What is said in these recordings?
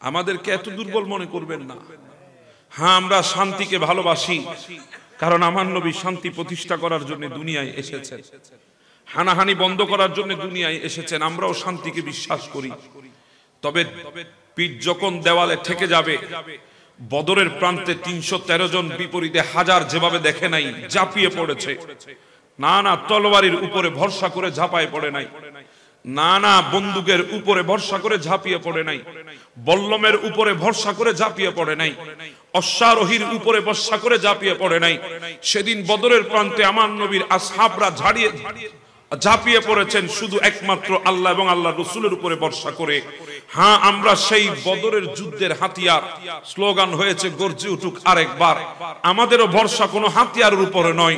আমাদেরকে এত দুর্বল মনে করবেন না। হ্যাঁ, আমরা শান্তিকে ভালোবাসি, কারণ আমার নবী শান্তি প্রতিষ্ঠা করার জন্য দুনিয়ায় এসেছেন, হানাহানি বন্ধ করার জন্য দুনিয়ায় এসেছেন। আমরাও শান্তিকে বিশ্বাস করি। তবে পিঠ যখন দেওয়ালে ঠেকে যাবে, বদরের প্রান্তে ৩১৩ জন বিপরীতে হাজার যেভাবে দেখে নাই ঝাঁপিয়ে পড়েছে, না না তলোয়ারির উপরে ভরসা করে ঝাঁপায় পড়ে নাই, না না বন্দুকের উপরে ভরসা করে ঝাঁপিয়ে পড়ে নাই, বল্লমের উপরে ভরসা করে ঝাঁপিয়ে পড়ে নাই, অশ্বারোহীর উপরে ভরসা করে ঝাঁপিয়ে পড়ে নাই। সেদিন বদরের প্রান্তে আমার নবীর আসহাবরা ঝাঁপিয়ে পড়েছেন শুধু একমাত্র আল্লাহ এবং আল্লাহ রসুলের উপরে ভরসা করে। হ্যাঁ, আমরা সেই বদরের যুদ্ধের হাতিয়ার, স্লোগান হয়েছে গর্জে উঠুক আরেকবার। আমাদেরও ভরসা কোনো হাতিয়ারের উপরে নয়,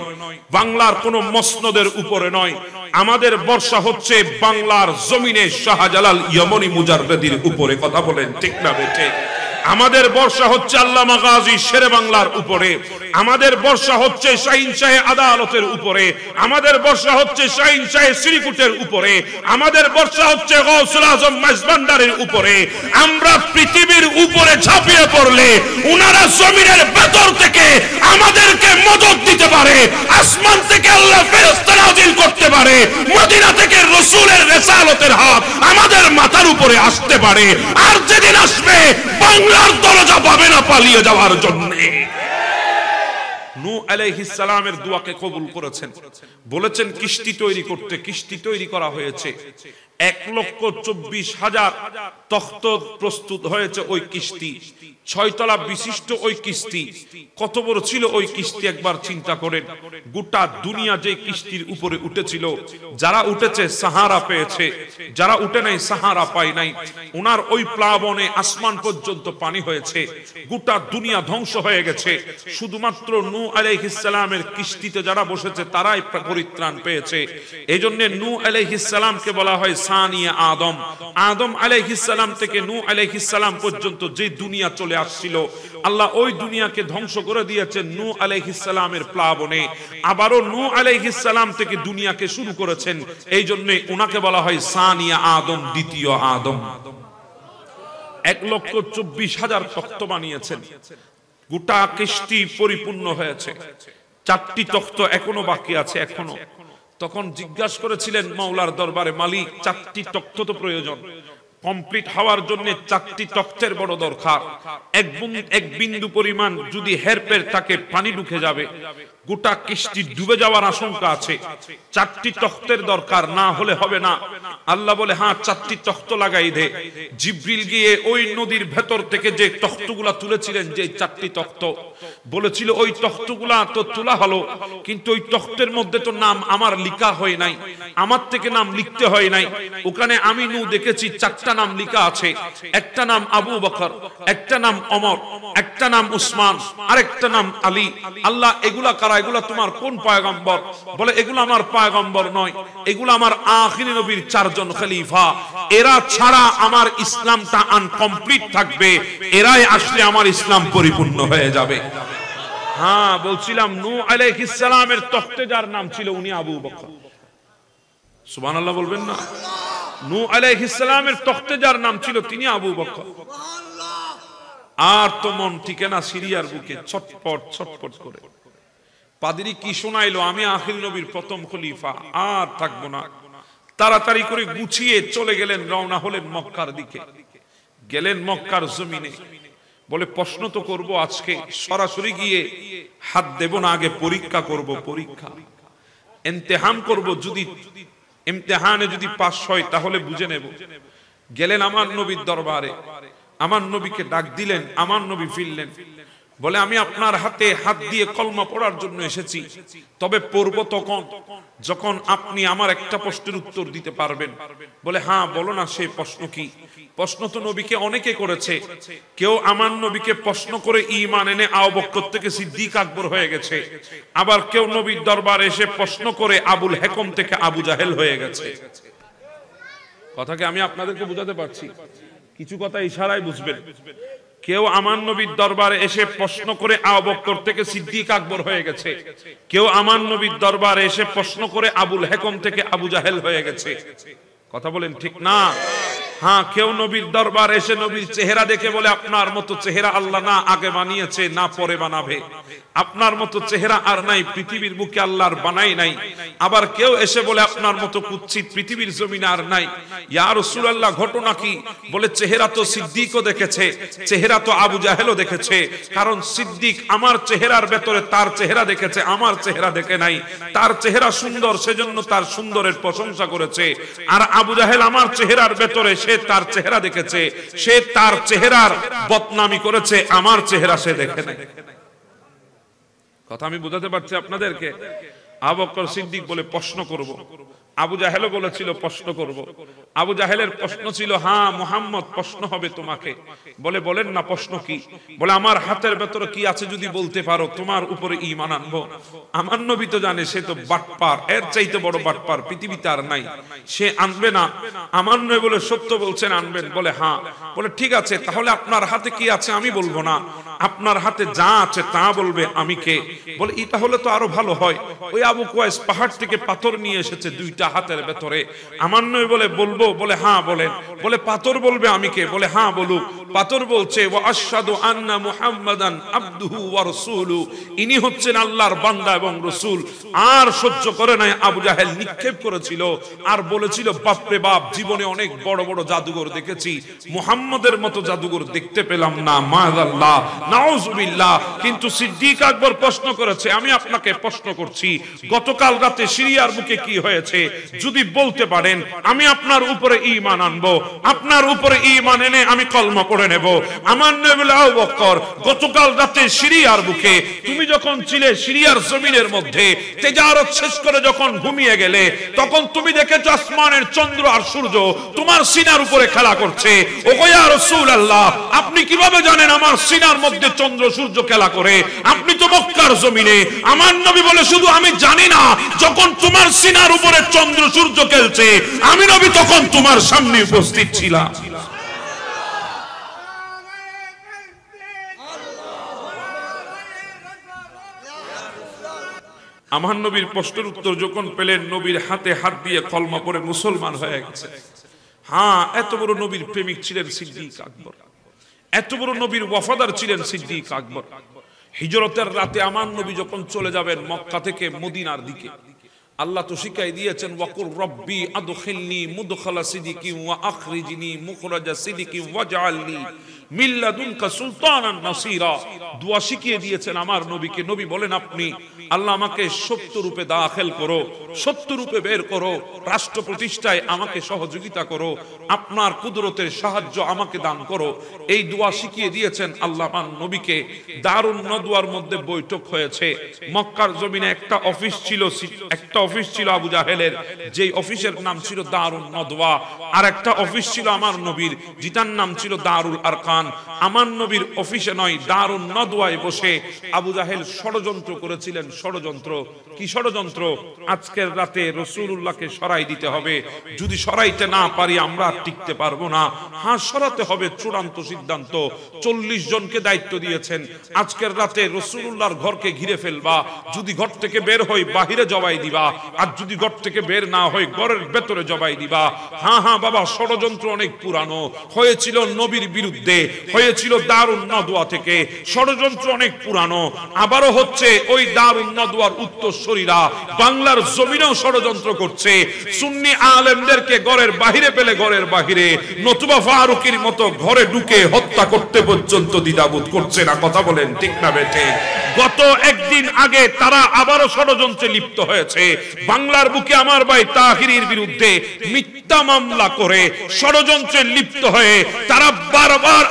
বাংলার কোনো মসনদের উপরে নয়, আমাদের ভরসা হচ্ছে বাংলার জমিনে শাহজালাল ইয়মনি মুজাররদির উপরে। কথা বলেন ঠিক না বেঠে? আমাদের ভরসা হচ্ছে আল্লামা গাজী শেরে বাংলার উপরে, আমাদের ভরসা হচ্ছে শাহিন শাহে আদালতের উপরে, আমাদের ভরসা হচ্ছে শাহিন শাহে শ্রীকুটের উপরে, আমাদের ভরসা হচ্ছে গৌসুল আজম মাইজভান্ডারের উপরে। আমরা পৃথিবীর উপরে ঝাঁপিয়ে পড়লে উনারা জমিনের ভেতর থেকে আমাদেরকে মদদ দিতে পারে, আসমান থেকে আল্লাহ ফেরেশতা নাজিল করতে পারে, মদিনা থেকে রাসূলের রিসালাতের হাত আমাদের মাথার উপরে আসতে পারে। আর যেদিন আসবে বাংলার দরজা পাবে না পালিয়ে যাওয়ার জন্য। নূহ আলাইহিস সালামের দোয়াকে কবুল করেছেন, বলেছেন কিস্তি তৈরি করতে। কিস্তি তৈরি করা হয়েছে, ১,২৪,০০০ তখ্ত প্রস্তুত হয়েছে। ওই কিস্তি ৬ তলা বিশিষ্ট। ওই কিস্তি কত বড় ছিল ওই কিস্তি একবার চিন্তা করেন। গোটা দুনিয়া যে কিস্তির উপরে উঠেছিল, যারা উঠেছে সাহারা পেয়েছে, যারা উঠে নাই সাহারা পায় নাই। ওনার ওই প্লাবনে আসমান পর্যন্ত পানি হয়েছে, গোটা দুনিয়া ধ্বংস হয়ে গেছে। শুধুমাত্র নূহ আলাইহিস সালামের কিস্তিতে যারা বসেছে তারাই পরিত্রাণ পেয়েছে। এইজন্য নূহ আলাইহিস সালামকে বলা হয় সানিয়া আদম। আদম আলাইহিস সালাম থেকে নূহ আলাইহিস সালাম পর্যন্ত যে দুনিয়া চলে আসছিল, আল্লাহ ওই দুনিয়াকে ধ্বংস করে দিয়েছেন নূহ আলাইহিস সালামের প্লাবনে। আবারও নূহ আলাইহিস সালাম থেকে দুনিয়াকে শুরু করেছেন। এই জন্য ওনাকে বলা হয় সানিয়া আদম, দ্বিতীয় আদম। ১,২৪,০০০ তখ্ত বানিয়েছেন, গোটা কিস্তি পরিপূর্ণ হয়েছে। ৪টি তখ্ত এখনো বাকি আছে। এখনো তখন জিজ্ঞাসা করেছিলেন মাওলার দরবারে, মালিক ৪টি তখ্ত তো প্রয়োজন, কমপ্লিট হওয়ার জন্য ৪টি তখ্তের বড় দরকার। এক বিন্দু পরিমাণ যদি হেরফের থাকে পানি ঢুকে যাবে, গোটা কিস্তি ডুবে যাওয়ার আশঙ্কা আছে। ৪টি তখ্তের দরকার, না হলে হবে না। আল্লাহ বলে হ্যাঁ ৪টি তখ্ত লাগাই দে। জিবরিল গিয়ে ওই নদীর ভেতর থেকে যে তখ্তগুলা তুলেছিলেন, যে ৪টি তখ্ত বলেছিল ওই তখ্তগুলা তো তোলা হলো, কিন্তু ওই তখ্তের মধ্যে তো নাম আমার লিখা হয় নাই, আমার থেকে নাম লিখতে হয় নাই। ওখানে আমি নূহ দেখেছি ৪টা নাম লিখা আছে। একটা নাম আবু বকর, একটা নাম ওমর, একটা নাম উসমান, আরেকটা নাম আলী। আল্লাহ এগুলা কারা? এগুলা তোমার কোন পয়গম্বর? বলে এগুলো আমার পয়গম্বর নয়, এগুলো আমার আখিরি নবীর ৪ জন খলিফা। এরা ছাড়া আমার ইসলামটা আনকমপ্লিট থাকবে, এরাই আসলে আমার ইসলাম পরিপূর্ণ হয়ে যাবে। হ্যাঁ, বলছিলাম নূহ আলাইহিস সালামের তখ্তে যার নাম ছিল উনি আবু বকর। সুবহানাল্লাহ বলবেন না? নূহ আলাইহিস সালামের তখ্তে যার নাম ছিল তিনি আবু বকর। আর তো মন টিকে না সিরিয়ার বুকে, ছটপট ছটপট করে। পাদ্রী কি শোনাইলো, আমি আখির নবীর প্রথম খলিফা, আর থাকবো না। তাড়াতাড়ি করে গুছিয়ে চলে গেলেন, রওনা হলেন মক্কার দিকে। গেলেন মক্কার জমিনে। বলে প্রশ্ন তো করব আজকে, সরাসরি গিয়ে হাত দেব না, আগে পরীক্ষা করব, পরীক্ষা ইমতিহান করব। যদি ইমতিহানে যদি পাস হয় তাহলে বুঝে নেব। গেলেন আমার নবীর দরবারে, আমার নবীকে ডাক দিলেন। আমার নবী ফিরলেন, বলে আমি আপনার হাতে হাত দিয়ে কলমা পড়ার জন্য এসেছি, তবে পড়ব তখন যখন আপনি আমার একটা প্রশ্নের উত্তর দিতে পারবেন। বলে হ্যাঁ বলো না, সেই প্রশ্ন কি? প্রশ্ন তো নবীকে অনেকে করেছে। কেউ আমার নবীকে প্রশ্ন করে ঈমান এনে আবু বকর থেকে সিদ্দিক আকবর হয়ে গেছে, আবার কেউ নবীর দরবারে এসে প্রশ্ন করে আবুল হেকম থেকে আবু জাহেল হয়ে গেছে। কথাকে আমি আপনাদেরকে বোঝাতে পারছি? কিছু কথা ইশারায় বুঝবেন। কেউ আমার নবীর দরবারে এসে প্রশ্ন করে আবু বকর থেকে সিদ্দিক আকবর হয়ে গেছে, কেউ আমার নবীর দরবারে এসে প্রশ্ন করে আবুল হেকম থেকে আবু জাহেল হয়ে গেছে। কথা বলেন ঠিক না? হ্যাঁ, কেউ নবীর দরবার এসে নবীর চেহারা দেখে বলে আপনার মতো চেহারা আল্লাহ না আগে বানিয়েছে না পরে বানাবে, আপনার মতো চেহারা আর নাই, পৃথিবীর বুকে আল্লাহর বানাই নাই। আবার কেউ এসে বলে আপনার মতো কুৎসিত পৃথিবীর জমিনে আর নাই। ইয়া রাসূলুল্লাহ, ঘটনা কি? বলে চেহারা তো সিদ্দিকও দেখেছে, চেহারা তো আবু জাহেলও দেখেছে। কারণ সিদ্দিক আমার চেহারার ভেতরে তার চেহারা দেখেছে, আমার চেহারা দেখে নাই। তার চেহারা সুন্দর, সেজন্য তার সুন্দরের প্রশংসা করেছে। আর আবু জাহেল আমার চেহারার ভেতরে সে তার চেহারা দেখেছে, সে তার চেহারার বদনামি করেছে, আমার চেহারা সে দেখে নাই। কথা আমি বোঝাতে পারছি আপনাদেরকে? আবু বকর সিদ্দিক বলে প্রশ্ন করব। আবু জাহেলও বলেছিল প্রশ্ন করব। আবু জাহেলের প্রশ্ন ছিল, হ্যাঁ মুহাম্মদ প্রশ্ন হবে তোমাকে। বলে বলেন না, প্রশ্ন কি? বলে আমার হাতের ভেতরে কি আছে যদি বলতে পারো তোমার উপরে ঈমান আনবো। আমার নবী তো জানে সে তো বাটপার, এর চাইতে বড় বাটপার পৃথিবীতে আর নাই, সে আনবে না। আমার নবী বলে সত্য বলছেন আনবেন? বলে হ্যাঁ। বলে ঠিক আছে, তাহলে আপনার হাতে কি আছে আমি বলবো না, আপনার হাতে যা আছে তা বলবে, আমি কে? বলে এটা হলে তো আরো ভালো হয়। ওই আবু কুয়াইস পাহাড় থেকে পাথর নিয়ে এসেছে দুইটা হাতের ভেতরে। আমার নবী বলে বলবো? বলে হ্যাঁ বলেন। বলে পাথর বলবে আমি কে? বলে হ্যাঁ বলুক। পাথর বলছে ওয়া আশহাদু আন্না মুহাম্মাদান আবদুহু ওয়া রাসূলু, ইনি হচ্ছেন আল্লাহর বান্দা এবং রাসূল। আর সহ্য করে নাই, আবু জাহেল নিক্ষেপ করেছিল আর বলেছিল বাপরে বাপ, জীবনে অনেক বড় বড় জাদুঘর দেখেছি, মুহাম্মদের মতো জাদুঘর দেখতে পেলাম না, মাআযাল্লাহ, নাউযুবিল্লাহ। কিন্তু সিদ্দিক আকবর প্রশ্ন করেছে, আমি আপনাকে প্রশ্ন করছি, গতকাল রাতে সিরিয়ার বুকে কি হয়েছে যদি বলতে পারেন, আমি আপনার উপরে ঈমান আনবো, আপনার উপরে ঈমান এনে আমি কলমা পড়ে নেব। আমার নবী বলে, আবু বকর, গতকাল রাতে সিরিয়ার বুকে তুমি যখন ছিলে সিরিয়ার জমিনের মধ্যে তেজারত শেষ করে যখন ঘুমিয়ে গেলে, তখন তুমি দেখেছো আসমানের চন্দ্র আর সূর্য তোমার সিনার উপরে খেলা করছে। ওগো ইয়া রাসূলুল্লাহ, আপনি কিভাবে জানেন আমার সিনার মধ্যে চন্দ্র সূর্য খেলা করে? আপনি তো মক্কার জমিনে। আমার নবী বলে, শুধু আমি জানি না, যখন তোমার সিনার উপরে চন্দ্র সূর্য খেলছে আমি নবী তখন তোমার সামনে উপস্থিত ছিলাম। আমার নবীর প্রশ্নের উত্তর যখন পেলেন, নবীর হাতে হাত দিয়ে কলমা পড়ে মুসলমান হয়ে গেছে। হ্যাঁ, এত বড় নবীর প্রেমিক ছিলেন সিদ্দিক আকবর, এত বড় নবীর ওয়াফাদার ছিলেন সিদ্দিক আকবর। হিজরতের রাতে আমার নবী যখন চলে যাবেন মক্কা থেকে মদিনার দিকে, আল্লাহ তো শিখাই দিয়েছেন, ওয়াকুর রব্বি আদখিলনি মুদখালা সিদিকি ওয়া আখরিজনি মুখরাজা সিদিকি ওয়াজআলনি মিন লাদুনকা সুলতানান নাসীরা। দোয়া শিখিয়ে দিয়েছেন আমার নবীকে। নবী বলেন, আপনি আল্লাহ আমাকে সত্য রূপে দাখিল করো, সত্য রূপে বের করো, রাষ্ট্র প্রতিষ্ঠায় আমাকে সহযোগিতা করো, আপনার কুদরতের সাহায্য আমাকে দান করো। এই দোয়া শিখিয়ে দিয়েছেন আল্লাহ আমার নবীকে। দারুন নদওয়ার মধ্যে বৈঠক হয়েছে। মক্কার জমিনে একটা অফিস ছিল আবু জাহেলের, যেই অফিসের নাম ছিল দারুন নদওয়া। আর একটা অফিস ছিল আমার নবীর, যেটার নাম ছিল দারুল আরকান। আমার নবীর অফিসে নয়, দারুন নদওয়ায় বসে আবু জাহেল ষড়যন্ত্র করেছিলেন। ষড়যন্ত্র কি ষড়যন্ত্র? আজকের রাতে রাসূলুল্লাহকে সরাই দিতে হবে, যদি সরাইতে না পারি আমরা টিকতে পারবো না। হ্যাঁ, সরাতে হবে, চূড়ান্ত সিদ্ধান্ত। 40 জনকে দায়িত্ব দিয়েছেন, আজকের রাতে রাসূলুল্লাহর ঘরকে ঘিরে ফেলবা, যদি ঘর থেকে বের হই বাহিরে জবাই দিবা, আর যদি ঘর থেকে বের না হয় ঘরের ভেতরে জবাই দিবা। হ্যাঁ হ্যাঁ বাবা, ষড়যন্ত্র অনেক পুরানো, হয়েছিল নবীর বিরুদ্ধে, হয়েছিল দারুন নদওয়া থেকে, ষড়যন্ত্র অনেক পুরানো। আবারও হচ্ছে ওই দারুন নদওয়ার উত্তরসূরিরা বাংলার জমিনেও ষড়যন্ত্র করছে। সুন্নি আলেমদেরকে ঘরের বাহিরে পেলে ঘরের বাহিরে, নতুবা ফারুকের মতো ঘরে ঢুকে হত্যা করতে পর্যন্ত দ্বিধাবোধ করছে না। কথা বলেন ঠিক না বেঠে? গত একদিন আগে তারা আবারও ষড়যন্ত্রে লিপ্ত হয়েছে। বাংলার বুকে আমার ভাই তাহিরির বিরুদ্ধে মিথ্যা মামলা করে ষড়যন্ত্রে লিপ্ত হয়ে তারা বারবার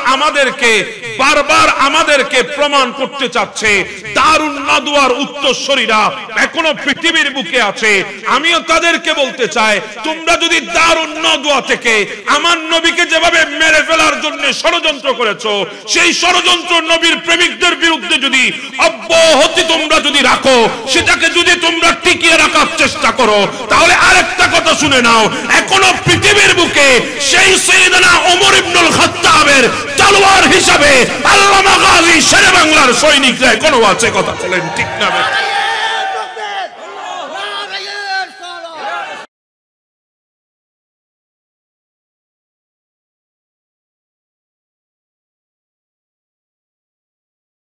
আমাদেরকে প্রমাণ করতে চাচ্ছে দারুন নদওয়ার উত্তরসূরিরা এখনো পৃথিবীর বুকে আছে। আমিও তাদেরকে বলতে চাই, তোমরা যদি দারুন নদওয়া থেকে আমার নবীকে যেভাবে মেরে ফেলার জন্য ষড়যন্ত্র করেছো, সেই ষড়যন্ত্র নবীর প্রেমিকদের বিরুদ্ধে যদি অব্যাহতি তোমরা যদি রাখো, সেটাকে যদি তোমরা টিকিয়ে রাখার চেষ্টা করো, তাহলে আরেকটা কথা শুনে নাও, এখনো পৃথিবীর বুকে সেই সাইয়েদনা ওমর ইবনুল খাত্তাবের তলোয়ার হিসাবে আল্লামা গাজী শেরে বাংলার সৈনিকরা এখনো আছে। কথা বলেন ঠিক না?